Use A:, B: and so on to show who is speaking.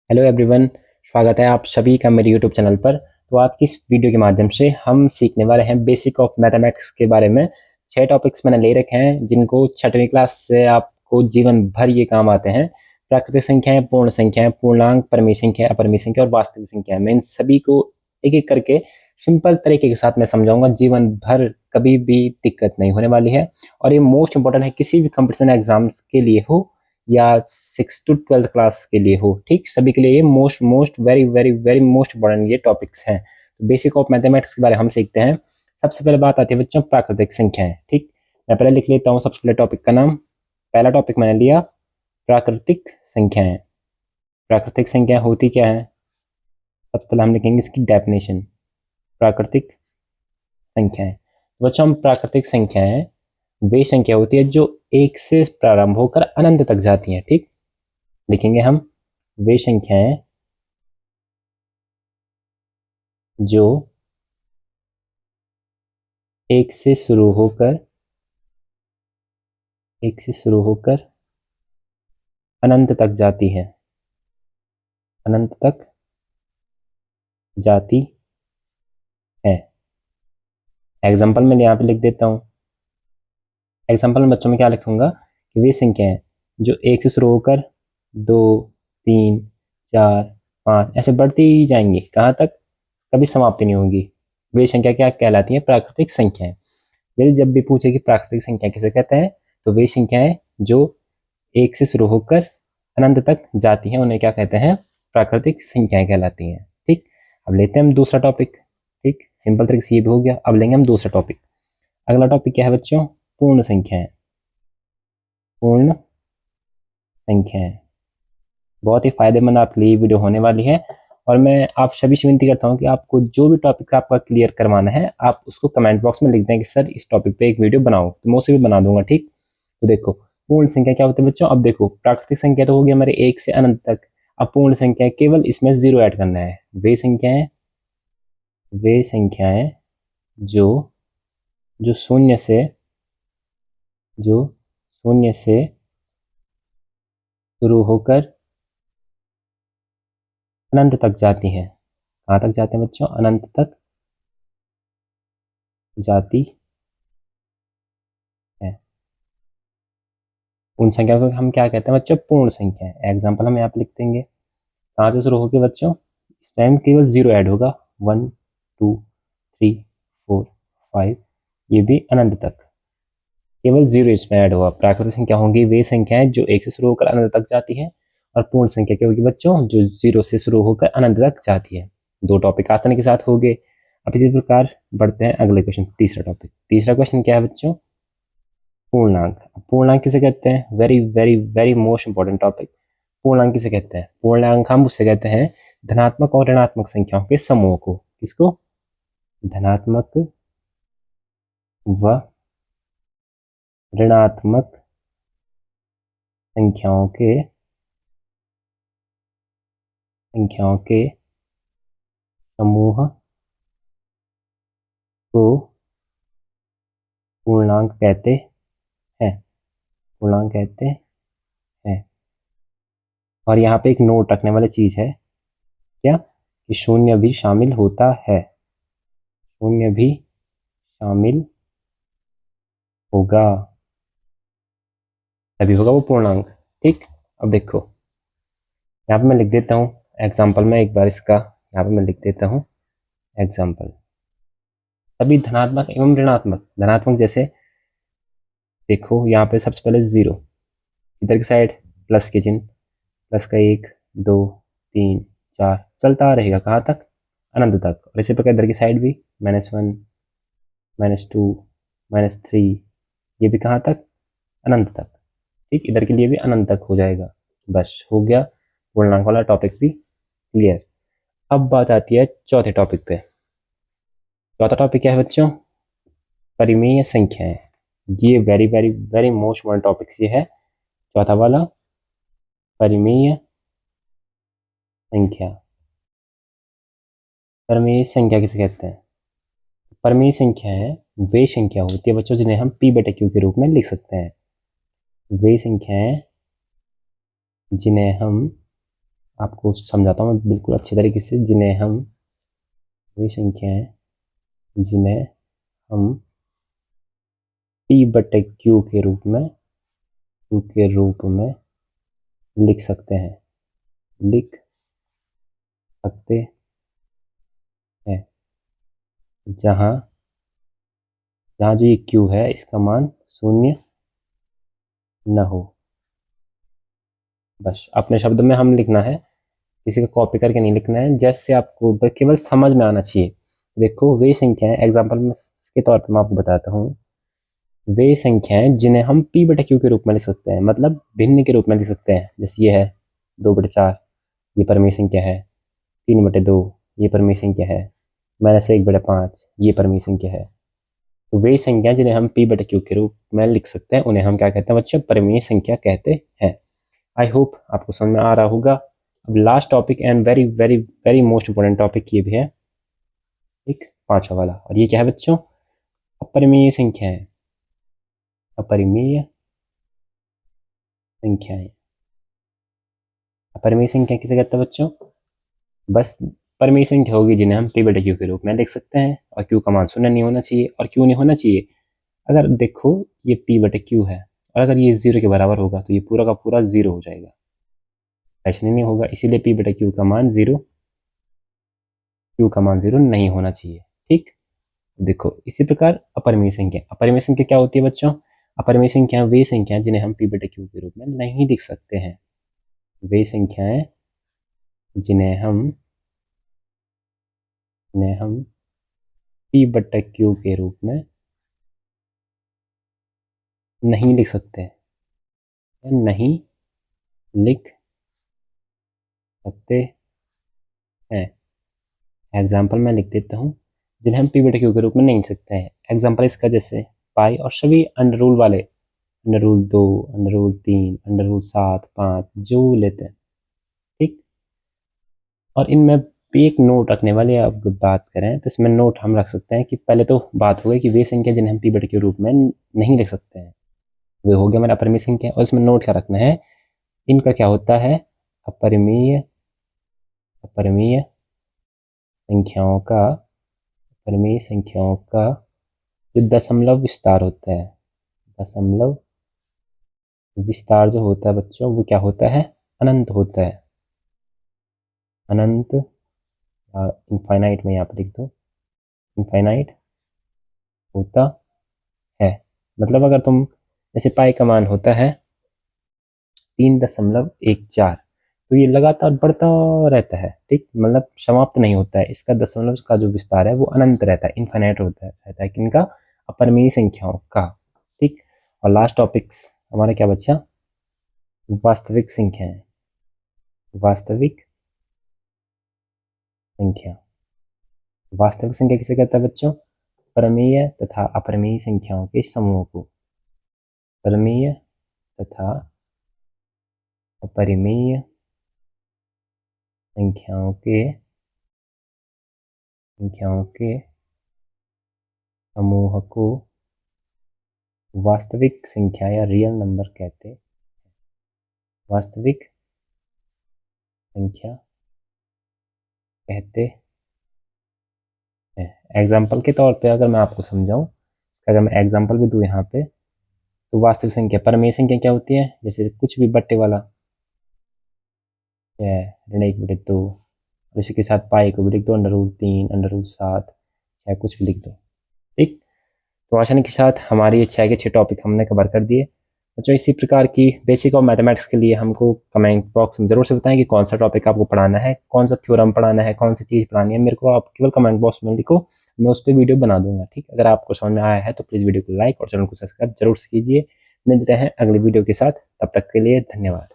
A: Hello everyone, स्वागत है आप सभी का मेरे यूट्यूब चैनल पर। तो आज की इस वीडियो के माध्यम से हम सीखने वाले हैं बेसिक ऑफ मैथमेटिक्स के बारे में। 6 टॉपिक्स मैंने ले रखे हैं जिनको छठवीं क्लास से आपको जीवन भर ये काम आते हैं। प्राकृतिक संख्याएं, पूर्ण संख्याएं, पूर्णांक, परिमेय संख्या, अपरिमेय संख्या और वास्तविक संख्या। मैं इन सभी को एक एक करके सिंपल तरीके के साथ मैं समझाऊंगा। जीवन भर कभी भी दिक्कत नहीं होने वाली है और ये मोस्ट इंपॉर्टेंट है, किसी भी कंपटीशन एग्जाम्स के लिए हो या 6 to 12 क्लास के लिए हो। ठीक, सभी के लिए ये most most very very very most important ये टॉपिक्स हैं। तो बेसिक ऑफ मैथमेटिक्स के बारे में हम सीखते हैं। सबसे पहले बात आती है बच्चों प्राकृतिक संख्याएं। ठीक, मैं पहले लिख लेता हूँ सबसे पहले टॉपिक का नाम। पहला टॉपिक मैंने लिया प्राकृतिक संख्याएं। प्राकृतिक संख्या होती क्या है, सबसे पहले हम लिखेंगे इसकी डेफिनेशन। प्राकृतिक संख्याएं, बच्चों हम प्राकृतिक संख्याएं वे संख्या होती है जो एक से प्रारंभ होकर अनंत तक जाती हैं। ठीक, लिखेंगे हम वे संख्याएं जो एक से शुरू होकर अनंत तक जाती है, अनंत तक जाती है। एग्जाम्पल में यहाँ पे लिख देता हूँ। एग्जाम्पल में बच्चों में क्या लिखूंगा कि वे संख्याएं जो एक से शुरू होकर 2, 3, 4, 5 ऐसे बढ़ती ही जाएंगी, कहाँ तक, कभी समाप्ति नहीं होगी। वे संख्या क्या कहलाती हैं, प्राकृतिक संख्याएं। यदि जब भी पूछे कि प्राकृतिक संख्या किसे कहते हैं, तो वे संख्याएं जो एक से शुरू होकर अनंत तक जाती हैं उन्हें क्या कहते हैं, प्राकृतिक संख्याएं कहलाती हैं। ठीक, अब लेते हैं हम दूसरा टॉपिक। ठीक, सिंपल तरीके से ये भी हो गया। अब लेंगे हम दूसरा टॉपिक। अगला टॉपिक क्या है बच्चों, पूर्ण संख्याएं। पूर्ण संख्याएं बहुत ही फायदेमंद आपके लिए वीडियो होने वाली है और मैं आप सभी से विनती करता हूं कि आपको जो भी टॉपिक आपका क्लियर करवाना है आप उसको कमेंट बॉक्स में लिख दें कि सर इस टॉपिक पे एक वीडियो बनाओ, तो मैं उसे भी बना दूंगा। ठीक, तो देखो पूर्ण संख्या क्या होती है बच्चों। अब देखो प्राकृतिक संख्या तो होगी हमारे एक से अनंत तक। अब पूर्ण संख्या केवल इसमें 0 ऐड करना है। वे संख्याएं जो जो शून्य से शुरू होकर अनंत तक जाती हैं। कहाँ तक जाते हैं बच्चों, अनंत तक जाती है। उन संख्या को हम क्या कहते हैं बच्चों, पूर्ण संख्या है। एग्जाम्पल हम यहाँ पे लिख देंगे। कहाँ से शुरू होगी बच्चों, इस टाइम केवल 0 ऐड होगा। 1, 2, 3, 4, 5, ये भी अनंत तक केवल 0 इसमें ऐड होगा। प्राकृतिक संख्या होंगी वे संख्याएं जो एक से शुरू होकर अनंत तक जाती है और पूर्ण संख्या क्या होगी बच्चों, जो 0 से शुरू होकर अनंत तक जाती है। दो टॉपिक आसानी के साथ हो गए। अब इसी प्रकार बढ़ते हैं अगले क्वेश्चन, तीसरा टॉपिक। तीसरा क्वेश्चन क्या है बच्चों, पूर्णांक। पूर्णांक किसे कहते हैं, very very very most important topic. पूर्णांक किसे कहते हैं, पूर्णांक हम उससे कहते हैं धनात्मक और ऋणात्मक संख्याओं के समूह को। किसको, धनात्मक व ऋणात्मक संख्याओं के समूह को पूर्णांक कहते हैं। पूर्णांक कहते हैं। और यहाँ पे एक नोट रखने वाली चीज है क्या, कि शून्य भी शामिल होता है। शून्य भी शामिल होगा, तभी होगा वो पूर्णांक। ठीक, अब देखो यहाँ पे मैं लिख देता हूँ एग्जाम्पल में एक बार इसका। यहाँ पे मैं लिख देता हूँ एग्जाम्पल। सभी धनात्मक एवं ऋणात्मक। धनात्मक जैसे देखो यहाँ पे सबसे पहले 0, इधर की साइड प्लस के चिन्ह, प्लस का 1, 2, 3, 4 चलता रहेगा, कहाँ तक, अनंत तक। और इसी प्रकार इधर की साइड भी -1, -2, -3, ये भी कहाँ तक, अनंत तक। ठीक, इधर के लिए भी अनंत तक हो जाएगा। बस हो गया, पूर्णांक वाला टॉपिक भी क्लियर। अब बात आती है चौथे टॉपिक पे। चौथा टॉपिक क्या है बच्चों, परिमेय संख्याएं। ये very very very most important topic ये है चौथा वाला, परिमेय संख्या। परिमेय संख्या किसे कहते हैं, परिमेय संख्याएं वे संख्या होती है बच्चों जिन्हें हम p/q के रूप में लिख सकते हैं। वे संख्याएं जिन्हें हम आपको समझाता हूँ मैं बिल्कुल अच्छे तरीके से, जिन्हें हम वे संख्याएं जिन्हें हम p/q के रूप में लिख सकते हैं जहाँ जहाँ जो ये q है इसका मान 0 न हो। बस अपने शब्द में हम लिखना है, किसी का कॉपी करके नहीं लिखना है, जैसे आपको केवल समझ में आना चाहिए। देखो वे संख्याएं, एग्जाम्पल में के तौर पर मैं आपको बताता हूँ, वे संख्याएं जिन्हें हम p/q के रूप में लिख सकते हैं, मतलब भिन्न के रूप में लिख सकते हैं। जैसे ये है 2/4, ये परिमेय संख्या है। 3/2, ये परिमेय संख्या है। -1/5, ये परिमेय संख्या है। तो वे संख्या जिन्हें हम p/q के रूप में लिख सकते हैं उन्हें हम क्या कहते हैं बच्चों? परिमेय संख्या कहते हैं। आई होप आपको समझ में आ रहा होगा। अब last topic and very very very most important topic ये भी है, एक 5वां वाला, और ये क्या है बच्चों? अपरिमेय संख्याएं। अपरिमेय संख्याएं, अपरिमेय संख्या किसे कहते हैं बच्चों? बस परिमेय संख्या होगी जिन्हें हम p/q के रूप में लिख सकते हैं, और q का मान 0 नहीं होना चाहिए। और क्यों नहीं होना चाहिए? अगर देखो ये p/q है, और अगर ये 0 के बराबर होगा तो ये पूरा का पूरा 0 हो जाएगा, ऐसा नहीं होगा। इसीलिए p/q का मान 0, q का मान 0 नहीं होना चाहिए। ठीक, देखो इसी प्रकार अपरिमेय संख्या। अपरिमेय संख्या क्या होती है बच्चों? अपरिमेय संख्या वे संख्या जिन्हें हम p/q के रूप में नहीं लिख सकते हैं। वे संख्याएं जिन्हें हम p/q के रूप में नहीं लिख सकते, नहीं लिख सकते हैं। एग्जाम्पल मैं लिख देता हूँ, जिन्हें हम p/q के रूप में नहीं लिख सकते हैं। एग्जाम्पल इसका जैसे पाई और सभी अंडर रूल वाले, under rule 2, under rule 3, under rule 7, 5 जो लेते हैं। ठीक, और इनमें भी एक नोट रखने वाली अब बात करें तो इसमें नोट हम रख सकते हैं कि पहले तो बात हो गई कि वे संख्या जिन्हें हम p/q के रूप में नहीं लिख सकते हैं, वे हो गया हमारा अपरिमेय संख्या। और इसमें नोट क्या रखना है, इनका क्या होता है? अपरिमेय संख्याओं का जो दशमलव विस्तार होता है, दशमलव विस्तार जो होता है बच्चों, वो क्या होता है? अनंत होता है। अनंत, इनफाइनाइट में यहाँ पर लिख दो, इनफाइनाइट होता है। मतलब अगर तुम जैसे पाई का मान होता है 3.14, तो ये लगातार बढ़ता रहता है। ठीक, मतलब समाप्त नहीं होता है। इसका दशमलव का जो विस्तार है वो अनंत रहता है, इनफाइनाइट रहता है किनका? अपरिमेय संख्याओं का। ठीक, और लास्ट टॉपिक्स हमारा क्या बचा? वास्तविक संख्याएं। वास्तविक संख्या, वास्तविक संख्या किसे कहता है बच्चों? परिमेय तथा अपरिमेय संख्याओं के समूह को। परिमेय तथा अपरिमेय संख्याओं के समूह को वास्तविक संख्या या रियल नंबर कहते हैं। वास्तविक संख्या कहते हैं। एग्जाम्पल के तौर पे अगर मैं आपको समझाऊं, अगर मैं एग्जाम्पल भी दूं यहाँ पे, तो वास्तविक संख्या, परिमेय संख्या क्या होती है? जैसे कुछ भी बट्टे वाला है, ऋण 1/2, और इसी के साथ पाई को भी लिख दो, अंडर रूल 3, अंडर रूल 7, चाहे कुछ भी लिख दो। ठीक, तो आसानी के साथ हमारे ये 6 के 6 टॉपिक हमने कवर कर दिए। बच्चों इसी प्रकार की बेसिक और मैथमेटिक्स के लिए हमको कमेंट बॉक्स में ज़रूर से बताएं कि कौन सा टॉपिक आपको पढ़ाना है, कौन सा थ्योरम पढ़ाना है, कौन सी चीज़ पढ़ानी है। मेरे को आप केवल कमेंट बॉक्स में लिखो, मैं उस पर वीडियो बना दूंगा। ठीक, अगर आपको समझ में आया है तो प्लीज़ वीडियो को लाइक और चैनल को सब्सक्राइब जरूर से कीजिए। मिलते हैं अगली वीडियो के साथ, तब तक के लिए धन्यवाद।